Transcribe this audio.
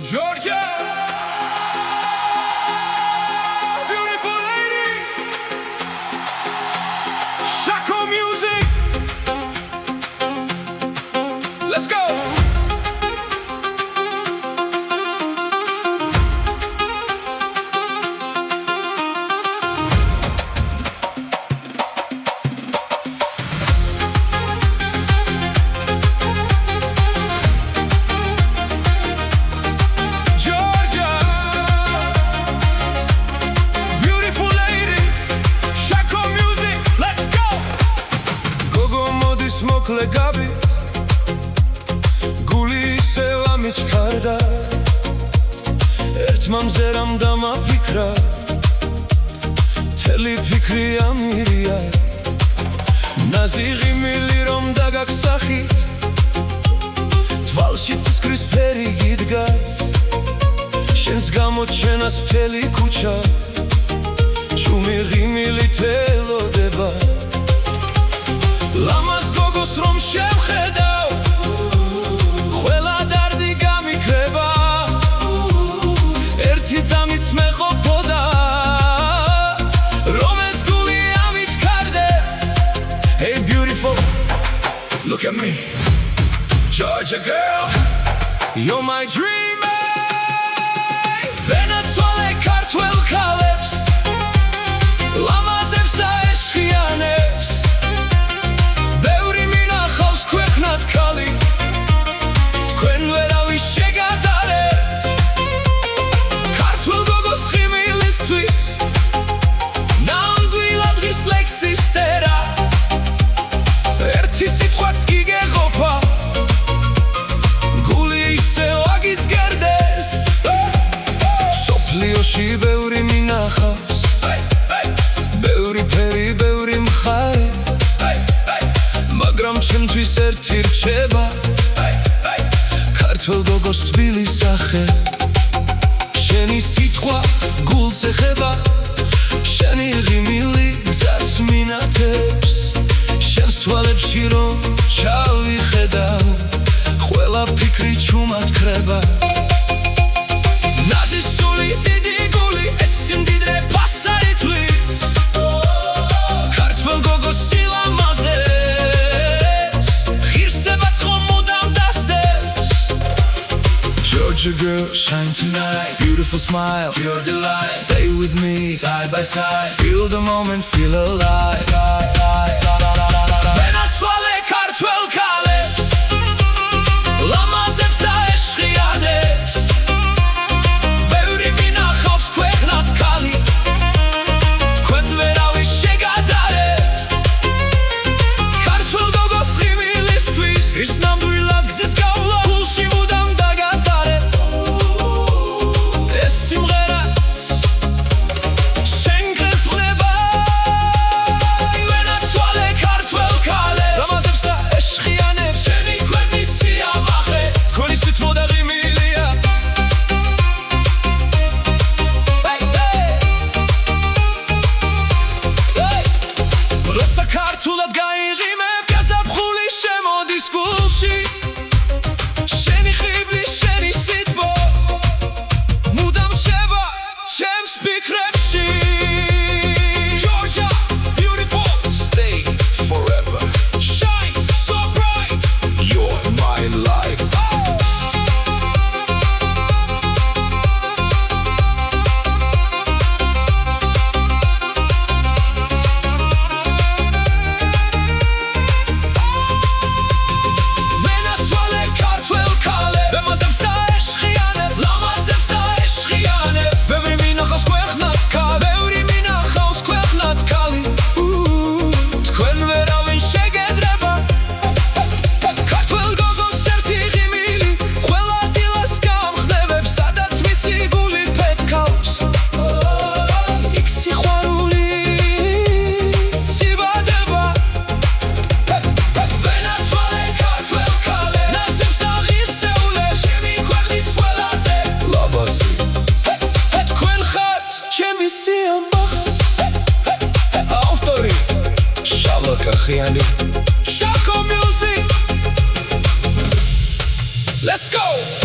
Georgia, beautiful ladies, Shako music, let's go. Legabit guli seva michkarda ertmam zeram dama fikra teli fikri amiria nazighi mili rom dagaksakit tvalshi tsiskris peri gidgas shens gamochenas teli kucha chumighi mili telodeba lamas gogos rom shevkhedao khvela dardi gamikreba erti dzamits meqopoda rom es guli amichkardes. Hey beautiful, look at me, Georgia girl, you're my dream. Venezuela kartvel kaleps lamazebs da eschrianeps Kali, თქვენ ვერავის შეგატარებთ ქართულ გოგოს ხიმილისთვის ნამდვილად ღირს ლექსის წერა ერთი სიტყვაც გიგეყოფა გული ისევ აგიძგერდეს სოფლიოში ბევრი მინახავს ბევრი ფერი ბევრი მხარე მაგრამ ჩემთვის ერთი რჩება ქართველ გოგოს თბილი სახე შენი სიტყვა გულს ეხება შენი ღიმილი გზას მინათებს შენს თვალებში რომ ჩავიხედავ ყველა ფიქრი ჩუმად ქრება ნაზის სული დიდი გული ეს სიმდიდრე ფასარი თვლის ქართველ გოგოს სილამაზე Georgia girl, shine tonight, beautiful smile, pure delight. Stay with me, side by side. Feel the moment, feel alive. Venezuela kartvel kaleps lamazebs da eschrianeps ბევრი მინახავს ქვეყნად ქალი თქვენ ვერავის შეგატარებთ ქართველ გოგოს ხიმილისთვის ის ნამდვილად გზის გავლა გულში მუდამ ქართულად გაიღიმებ გაზაფხული შემოდის გულში შენი ხიბლი შენი სიტყვა მუდამ რჩება ჩემს ფიქრებში Georgia, beautiful, stay forever, shine so bright, you're my life. Shako music, let's go.